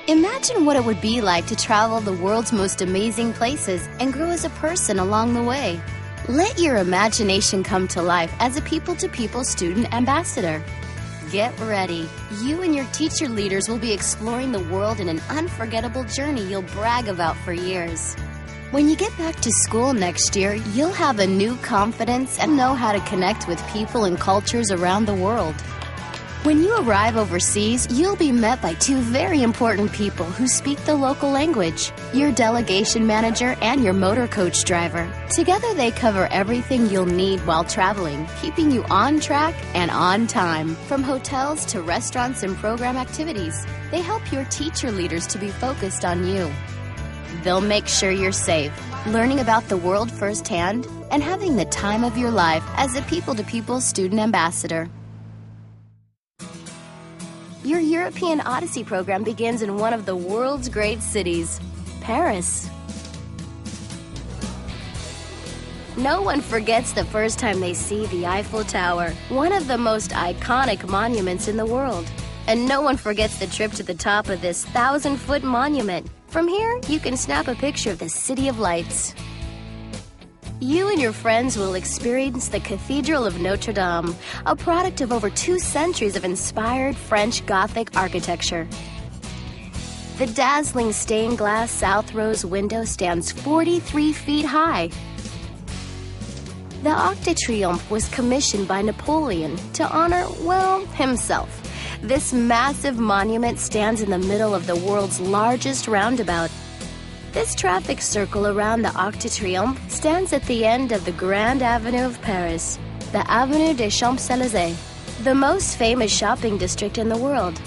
Imagine what it would be like to travel the world's most amazing places and grow as a person along the way. Let your imagination come to life as a people-to-people student ambassador. Get ready. You and your teacher leaders will be exploring the world in an unforgettable journey you'll brag about for years. When you get back to school next year, you'll have a new confidence and know how to connect with people and cultures around the world. When you arrive overseas, you'll be met by two very important people who speak the local language, your delegation manager and your motor coach driver. Together they cover everything you'll need while traveling, keeping you on track and on time. From hotels to restaurants and program activities, they help your teacher leaders to be focused on you. They'll make sure you're safe, learning about the world firsthand, and having the time of your life as a people-to-people student ambassador. Your European Odyssey program begins in one of the world's great cities, Paris. No one forgets the first time they see the Eiffel Tower, one of the most iconic monuments in the world. And no one forgets the trip to the top of this 1,000-foot monument. From here, you can snap a picture of the City of Lights. You and your friends will experience the Cathedral of Notre Dame, a product of over 2 centuries of inspired French Gothic architecture. The dazzling stained glass South Rose window stands 43 feet high. The Arc de Triomphe was commissioned by Napoleon to honor, well, himself. This massive monument stands in the middle of the world's largest roundabout. This traffic circle around the Arc de Triomphe stands at the end of the Grand Avenue of Paris, the Avenue des Champs-Élysées, the most famous shopping district in the world.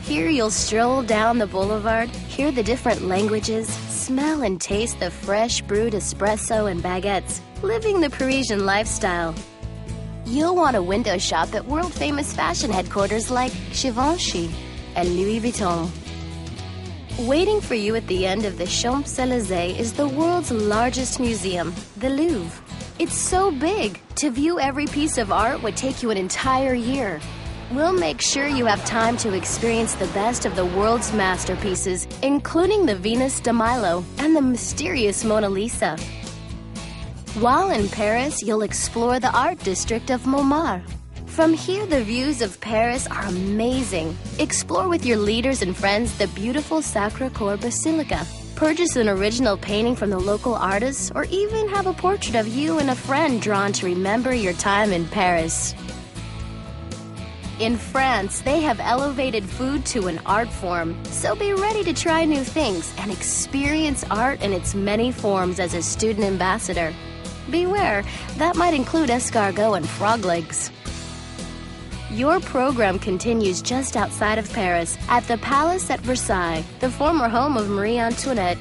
Here you'll stroll down the boulevard, hear the different languages, smell and taste the fresh brewed espresso and baguettes, living the Parisian lifestyle. You'll want to window shop at world-famous fashion headquarters like Givenchy and Louis Vuitton. Waiting for you at the end of the Champs-Élysées is the world's largest museum, the Louvre. It's so big, to view every piece of art would take you an entire year. We'll make sure you have time to experience the best of the world's masterpieces, including the Venus de Milo and the mysterious Mona Lisa. While in Paris, you'll explore the art district of Montmartre. From here, the views of Paris are amazing. Explore with your leaders and friends the beautiful Sacré-Cœur Basilica. Purchase an original painting from the local artists, or even have a portrait of you and a friend drawn to remember your time in Paris. In France, they have elevated food to an art form, so be ready to try new things and experience art in its many forms as a student ambassador. Beware, that might include escargot and frog legs. Your program continues just outside of Paris at the Palace at Versailles, the former home of Marie Antoinette.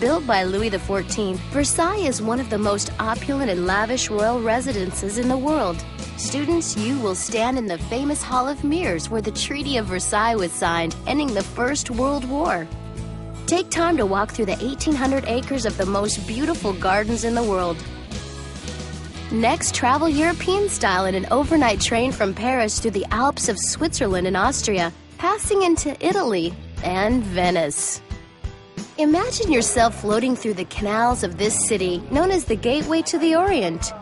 Built by Louis XIV, Versailles is one of the most opulent and lavish royal residences in the world. Students, you will stand in the famous Hall of Mirrors where the Treaty of Versailles was signed, ending the First World War. Take time to walk through the 1,800 acres of the most beautiful gardens in the world. Next, travel European style in an overnight train from Paris through the Alps of Switzerland and Austria, passing into Italy and Venice. Imagine yourself floating through the canals of this city, known as the Gateway to the Orient.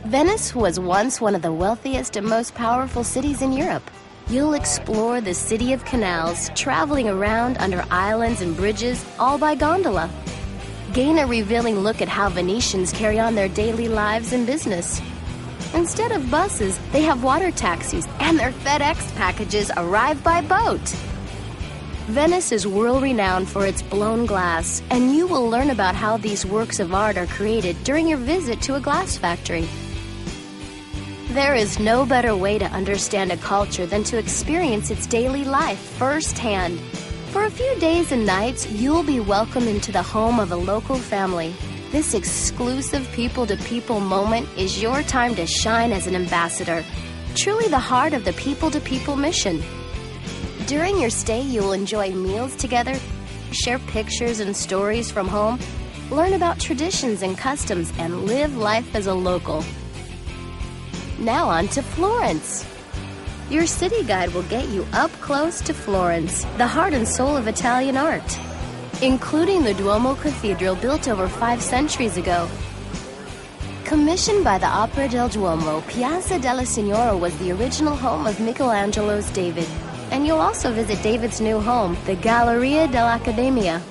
Venice was once one of the wealthiest and most powerful cities in Europe. You'll explore the city of canals, traveling around under islands and bridges, all by gondola. Gain a revealing look at how Venetians carry on their daily lives and business. Instead of buses, they have water taxis, and their FedEx packages arrive by boat. Venice is world-renowned for its blown glass, and you will learn about how these works of art are created during your visit to a glass factory. There is no better way to understand a culture than to experience its daily life firsthand. For a few days and nights, you'll be welcomed into the home of a local family. This exclusive people-to-people moment is your time to shine as an ambassador, truly the heart of the people-to-people mission. During your stay, you will enjoy meals together, share pictures and stories from home, learn about traditions and customs, and live life as a local. Now on to Florence. Your city guide will get you up close to Florence, the heart and soul of Italian art, including the Duomo Cathedral built over 5 centuries ago. Commissioned by the Opera del Duomo, Piazza della Signora was the original home of Michelangelo's David. And you'll also visit David's new home, the Galleria dell'Accademia.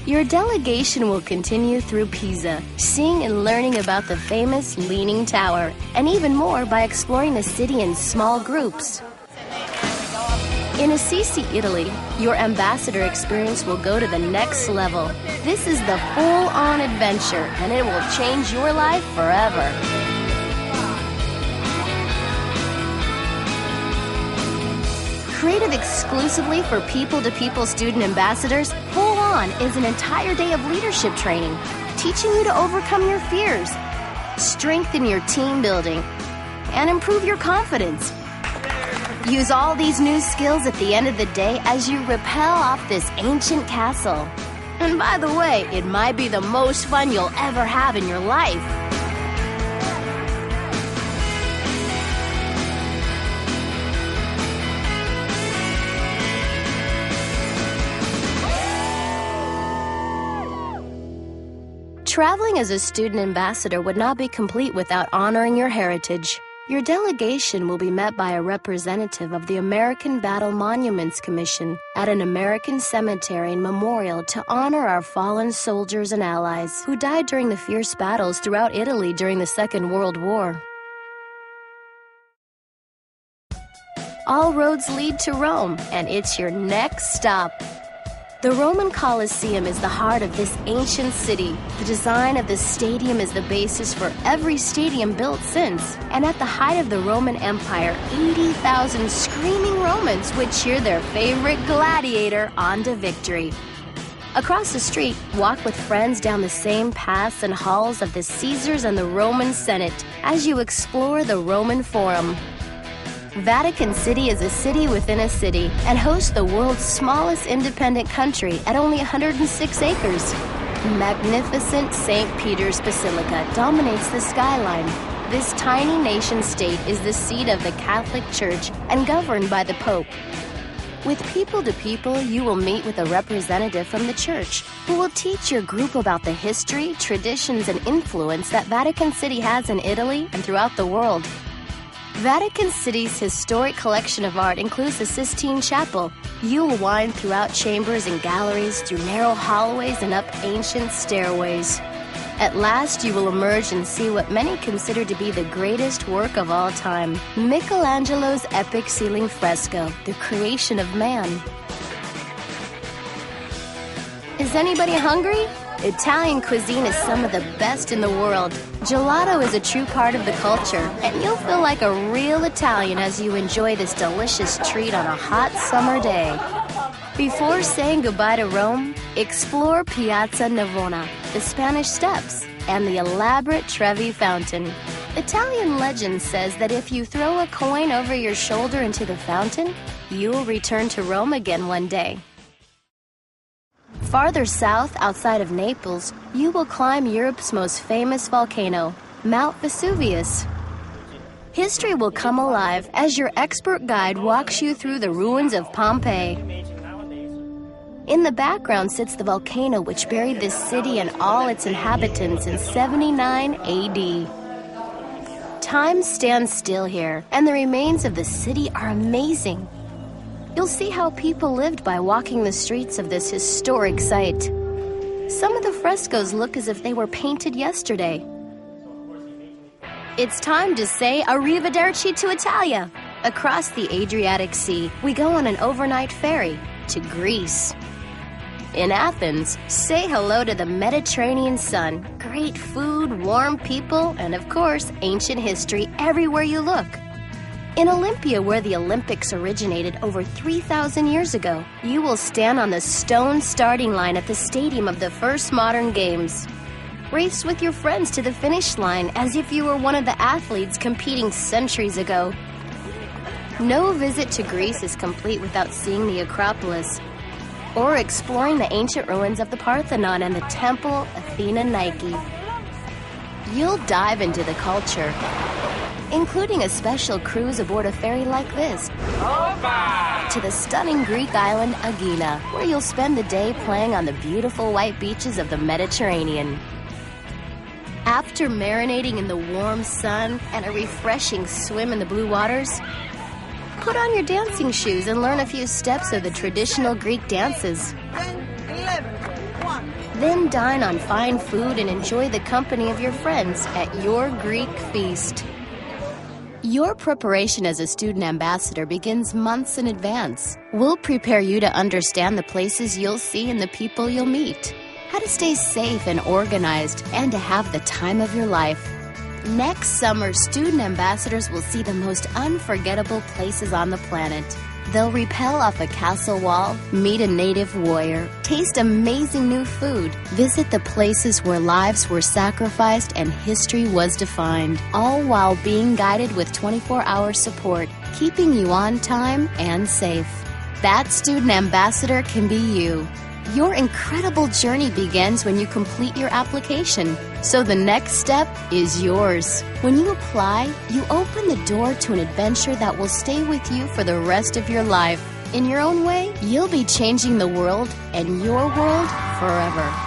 Your delegation will continue through Pisa, seeing and learning about the famous Leaning Tower, and even more by exploring the city in small groups. In Assisi, Italy, your ambassador experience will go to the next level. This is the full-on adventure, and it will change your life forever. Created exclusively for people-to-people student ambassadors, Full On is an entire day of leadership training, teaching you to overcome your fears, strengthen your team building, and improve your confidence. Use all these new skills at the end of the day as you rappel off this ancient castle. And by the way, it might be the most fun you'll ever have in your life. Traveling as a student ambassador would not be complete without honoring your heritage. Your delegation will be met by a representative of the American Battle Monuments Commission at an American cemetery and memorial to honor our fallen soldiers and allies who died during the fierce battles throughout Italy during the Second World War. All roads lead to Rome, and it's your next stop. The Roman Colosseum is the heart of this ancient city. The design of the stadium is the basis for every stadium built since. And at the height of the Roman Empire, 80,000 screaming Romans would cheer their favorite gladiator on to victory. Across the street, walk with friends down the same paths and halls of the Caesars and the Roman Senate as you explore the Roman Forum. Vatican City is a city within a city and hosts the world's smallest independent country at only 106 acres. Magnificent St. Peter's Basilica dominates the skyline. This tiny nation-state is the seat of the Catholic Church and governed by the Pope. With People to People, you will meet with a representative from the church who will teach your group about the history, traditions, and influence that Vatican City has in Italy and throughout the world. Vatican City's historic collection of art includes the Sistine Chapel. You will wind throughout chambers and galleries, through narrow hallways and up ancient stairways. At last, you will emerge and see what many consider to be the greatest work of all time, Michelangelo's epic ceiling fresco, The Creation of Man. Is anybody hungry? Italian cuisine is some of the best in the world. Gelato is a true part of the culture, and you'll feel like a real Italian as you enjoy this delicious treat on a hot summer day. Before saying goodbye to Rome, explore Piazza Navona, the Spanish Steps, and the elaborate Trevi Fountain. Italian legend says that if you throw a coin over your shoulder into the fountain, you'll return to Rome again one day. Farther south, outside of Naples, you will climb Europe's most famous volcano, Mount Vesuvius. History will come alive as your expert guide walks you through the ruins of Pompeii. In the background sits the volcano which buried this city and all its inhabitants in 79 AD. Time stands still here, and the remains of the city are amazing. You'll see how people lived by walking the streets of this historic site. Some of the frescoes look as if they were painted yesterday. It's time to say arrivederci to Italia. Across the Adriatic Sea, we go on an overnight ferry to Greece. In Athens, say hello to the Mediterranean sun. Great food, warm people, and of course, ancient history everywhere you look. In Olympia, where the Olympics originated over 3,000 years ago, you will stand on the stone starting line at the stadium of the first modern games. Race with your friends to the finish line as if you were one of the athletes competing centuries ago. No visit to Greece is complete without seeing the Acropolis or exploring the ancient ruins of the Parthenon and the Temple Athena Nike. You'll dive into the culture, including a special cruise aboard a ferry like this, to the stunning Greek island Aegina, where you'll spend the day playing on the beautiful white beaches of the Mediterranean. After marinating in the warm sun and a refreshing swim in the blue waters, put on your dancing shoes and learn a few steps of the traditional Greek dances. Then dine on fine food and enjoy the company of your friends at your Greek feast. Your preparation as a student ambassador begins months in advance. We'll prepare you to understand the places you'll see and the people you'll meet, how to stay safe and organized, and to have the time of your life. Next summer, student ambassadors will see the most unforgettable places on the planet. They'll rappel off a castle wall, meet a native warrior, taste amazing new food, visit the places where lives were sacrificed and history was defined, all while being guided with 24-hour support, keeping you on time and safe. That student ambassador can be you. Your incredible journey begins when you complete your application, so the next step is yours. When you apply, you open the door to an adventure that will stay with you for the rest of your life. In your own way, you'll be changing the world and your world forever.